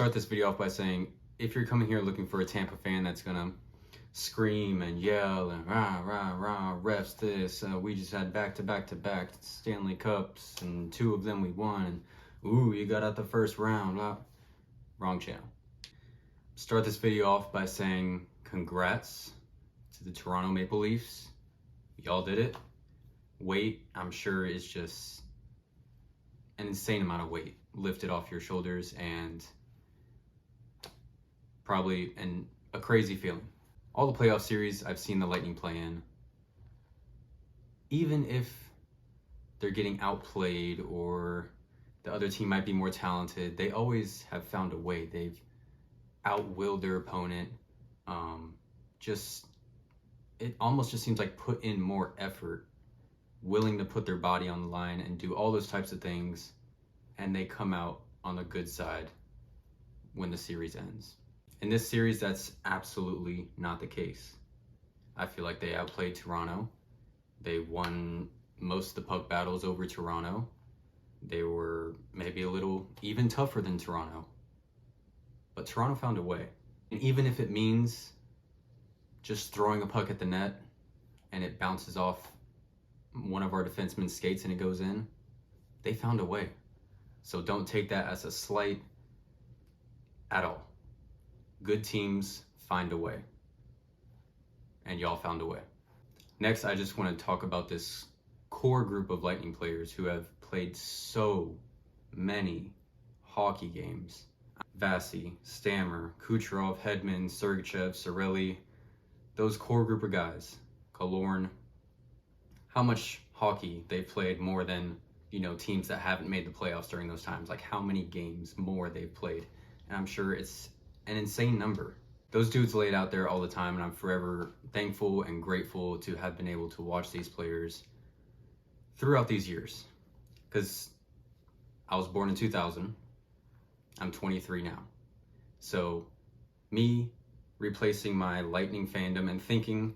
start this video off by saying, if you're coming here looking for a Tampa fan that's gonna scream and yell and rah, rah, rah, refs this, we just had back-to-back Stanley Cups and 2 of them we won, and ooh, you got out the first round, wrong channel. Start this video off by saying congrats to the Toronto Maple Leafs. Y'all did it. Weight, I'm sure, is just an insane amount of weight lifted off your shoulders, and probably a crazy feeling. All the playoff series I've seen the Lightning play in, even if they're getting outplayed or the other team might be more talented, they always have found a way. They've outwilled their opponent. It almost just seems like put in more effort, willing to put their body on the line and do all those types of things, and they come out on the good side when the series ends. In this series, that's absolutely not the case. I feel like they outplayed Toronto. They won most of the puck battles over Toronto. They were maybe a little even tougher than Toronto. But Toronto found a way. And even if it means just throwing a puck at the net and it bounces off one of our defensemen's skates and it goes in, they found a way. So don't take that as a slight at all. Good teams find a way. And y'all found a way. Next, I just want to talk about this core group of Lightning players who have played so many hockey games. Vasi, Stammer, Kucherov, Hedman, Sergachev, Cirelli, those core group of guys, Killorn, how much hockey they've played more than, teams that haven't made the playoffs during those times, like how many games more they've played. And I'm sure it's an insane number. Those dudes laid out there all the time, and I'm forever thankful and grateful to have been able to watch these players throughout these years. Because I was born in 2000. I'm 23 now. So me replacing my Lightning fandom and thinking,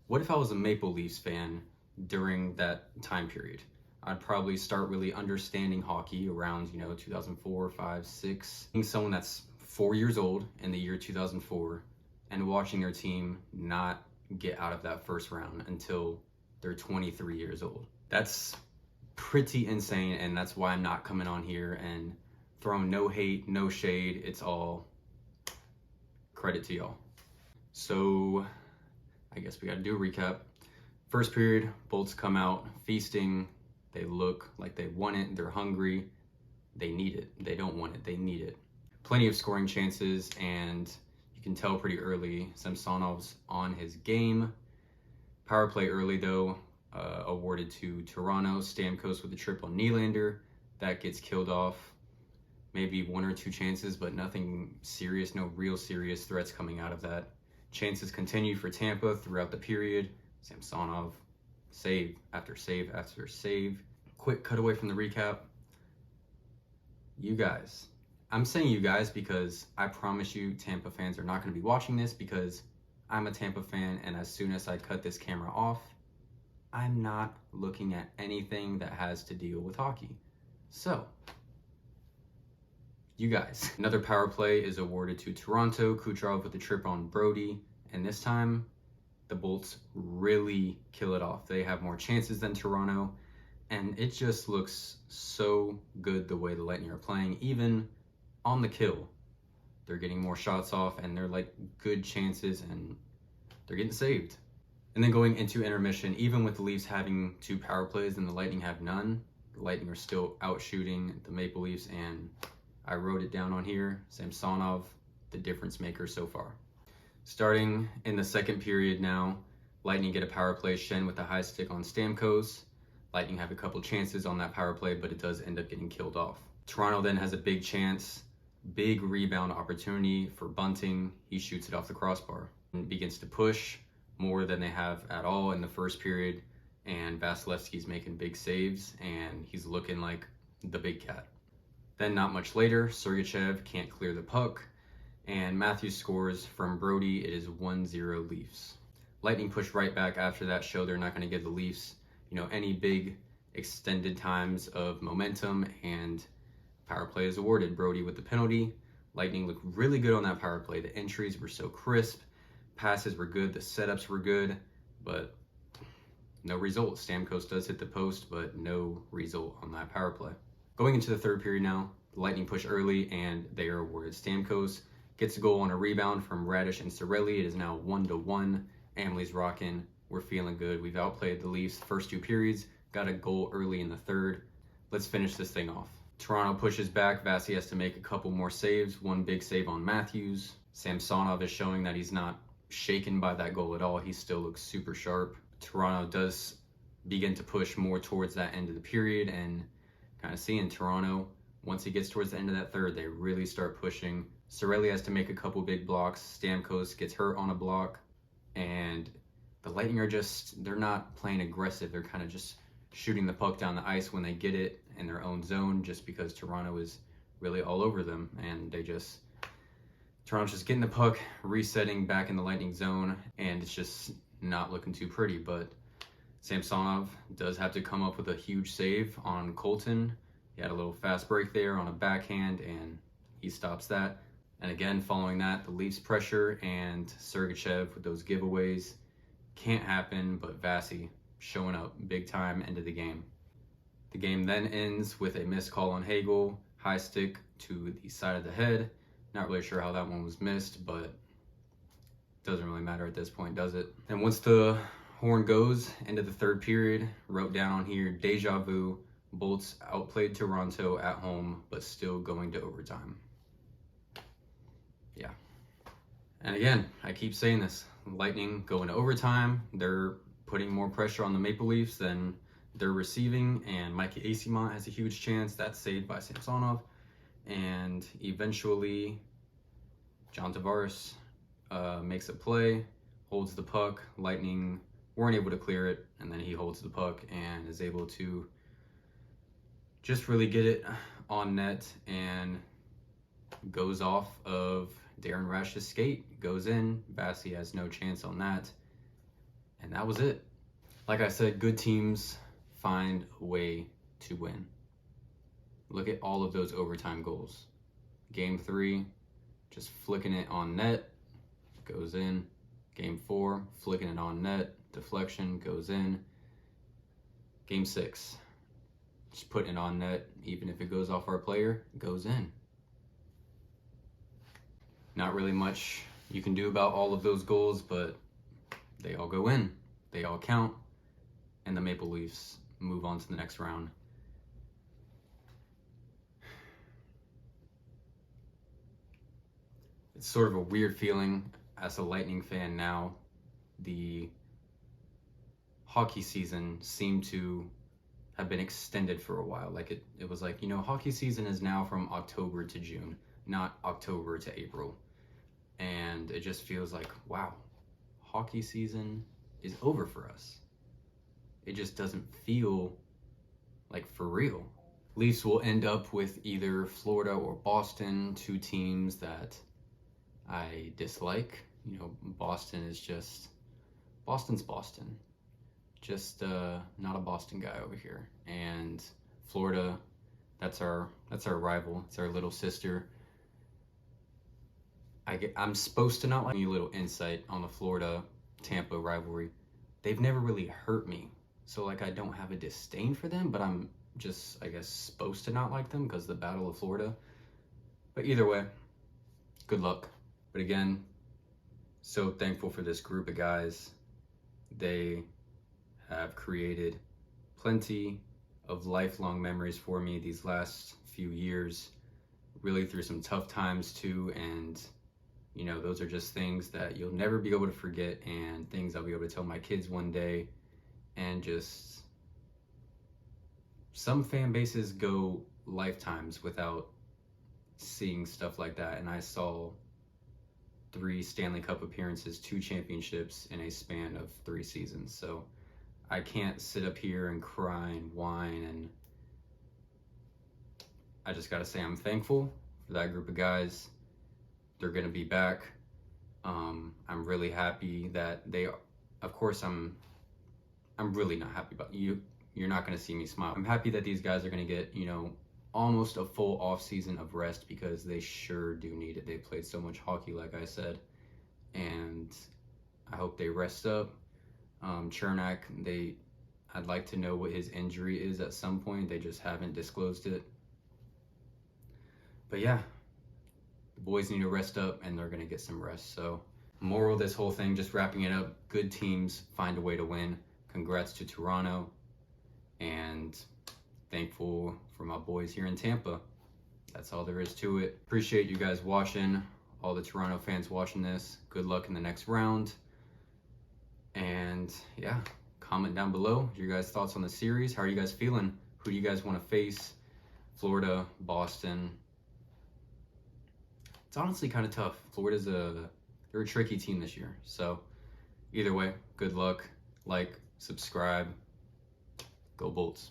what if I was a Maple Leafs fan during that time period? I'd probably start really understanding hockey around, 2004, 5, 6. Being someone that's 4 years old in the year 2004 and watching their team not get out of that first round until they're 23 years old. That's pretty insane, and that's why I'm not coming on here and throwing no hate, no shade. It's all credit to y'all. So I guess we got to do a recap. First period, Bolts come out feasting. They look like they want it. They're hungry. They need it. They don't want it. They need it. Plenty of scoring chances, and you can tell pretty early Samsonov's on his game. Power play early, though, awarded to Toronto. Stamkos with a trip on Nylander. That gets killed off. Maybe 1 or 2 chances, but nothing serious, no real serious threats coming out of that. Chances continued for Tampa throughout the period. Samsonov, save after save after save. Quick cutaway from the recap. You guys. I'm saying you guys because I promise you Tampa fans are not going to be watching this, because I'm a Tampa fan, and as soon as I cut this camera off, I'm not looking at anything that has to deal with hockey. So, you guys. Another power play is awarded to Toronto. Kucherov with a trip on Brody, and this time the Bolts really kill it off. They have more chances than Toronto, and it just looks so good the way the Lightning are playing. Even on the kill, they're getting more shots off, and they're like good chances, and they're getting saved. And then going into intermission, even with the Leafs having 2 power plays and the Lightning have none, the Lightning are still out shooting the Maple Leafs, and I wrote it down on here, Samsonov, the difference maker so far. Starting in the second period now, Lightning get a power play, Shen with a high stick on Stamkos. Lightning have a couple chances on that power play, but it does end up getting killed off. Toronto then has a big chance, big rebound opportunity for Bunting. He shoots it off the crossbar and begins to push more than they have at all in the first period, and Vasilevsky's making big saves, and he's looking like the big cat. Then not much later, Sergachev can't clear the puck, and Matthews scores from Brody. It is 1-0 Leafs. Lightning push right back after that, show they're not going to give the Leafs, any big extended times of momentum, and power play is awarded. Brody with the penalty, Lightning looked really good on that power play. The entries were so crisp, passes were good, the setups were good, but no result. Stamkos does hit the post, but no result on that power play. Going into the third period now, the Lightning push early and they are awarded. Stamkos gets a goal on a rebound from Radish and Cirelli. It is now 1-1. Amelie's rocking. We're feeling good. We've outplayed the Leafs first 2 periods. Got a goal early in the third. Let's finish this thing off. Toronto pushes back. Vasi has to make a couple more saves. One big save on Matthews. Samsonov is showing that he's not shaken by that goal at all. He still looks super sharp. Toronto does begin to push more towards that end of the period, and kind of seeing Toronto, once he gets towards the end of that third, they really start pushing. Cirelli has to make a couple big blocks. Stamkos gets hurt on a block, and the Lightning are just, they're not playing aggressive. They're kind of just shooting the puck down the ice when they get it in their own zone, just because Toronto is really all over them, and Toronto's just getting the puck, resetting back in the Lightning zone, and it's just not looking too pretty. But Samsonov does have to come up with a huge save on Colton. He had a little fast break there on a backhand, and he stops that. And again, following that, the Leafs pressure and Sergachev with those giveaways can't happen, but Vasi showing up big time into the game. The game then ends with a missed call on Hagel, high stick to the side of the head. Not really sure how that one was missed, but doesn't really matter at this point, does it? And once the horn goes into the third period, wrote down on here, deja vu, Bolts outplayed Toronto at home, but still going to overtime. Yeah. And again, I keep saying this, Lightning going to overtime, they're putting more pressure on the Maple Leafs than they're receiving, and Mikey Eyssimont has a huge chance. That's saved by Samsonov. And eventually, John Tavares makes a play, holds the puck. Lightning weren't able to clear it, and then he holds the puck and is able to just really get it on net and goes off of Darren Rash's skate, goes in. Vasi has no chance on that, and that was it. Like I said, good teams find a way to win. Look at all of those overtime goals. Game 3, just flicking it on net, goes in. Game 4, flicking it on net, deflection, goes in. Game 6, just putting it on net, even if it goes off our player, goes in. Not really much you can do about all of those goals, but they all go in. They all count, and the Maple Leafs move on to the next round. It's sort of a weird feeling as a Lightning fan now. The hockey season seemed to have been extended for a while. Like it was like, hockey season is now from October to June, not October to April. And it just feels like, wow, hockey season is over for us. It just doesn't feel like for real. Leafs will end up with either Florida or Boston, 2 teams that I dislike. Boston's Boston. Just not a Boston guy over here. And Florida, that's our rival. It's our little sister. I'm supposed to not like any little insight on the Florida-Tampa rivalry. They've never really hurt me. So I don't have a disdain for them, but I'm just, I guess, supposed to not like them because of the Battle of Florida. But either way, good luck. But again, so thankful for this group of guys. They have created plenty of lifelong memories for me these last few years, really through some tough times too. And those are just things that you'll never be able to forget, and things I'll be able to tell my kids one day. And just some fan bases go lifetimes without seeing stuff like that. And I saw 3 Stanley Cup appearances, 2 championships in a span of 3 seasons. So I can't sit up here and cry and whine, and I just gotta say I'm thankful for that group of guys. They're gonna be back. I'm really happy that they are. Of course, I'm really not happy about you. You're not gonna see me smile. I'm happy that these guys are gonna get, almost a full off season of rest, because they sure do need it. They played so much hockey, like I said, and I hope they rest up. Cernak, I'd like to know what his injury is at some point. They just haven't disclosed it. But yeah, the boys need to rest up, and they're going to get some rest. So moral of this whole thing, just wrapping it up, good teams find a way to win. Congrats to Toronto, and thankful for my boys here in Tampa. That's all there is to it. Appreciate you guys watching, all the Toronto fans watching this. Good luck in the next round. And yeah, comment down below your guys' thoughts on the series. How are you guys feeling? Who do you guys want to face? Florida, Boston. It's honestly kind of tough. Florida's they're a tricky team this year. So either way, good luck. Like, subscribe. Go Bolts.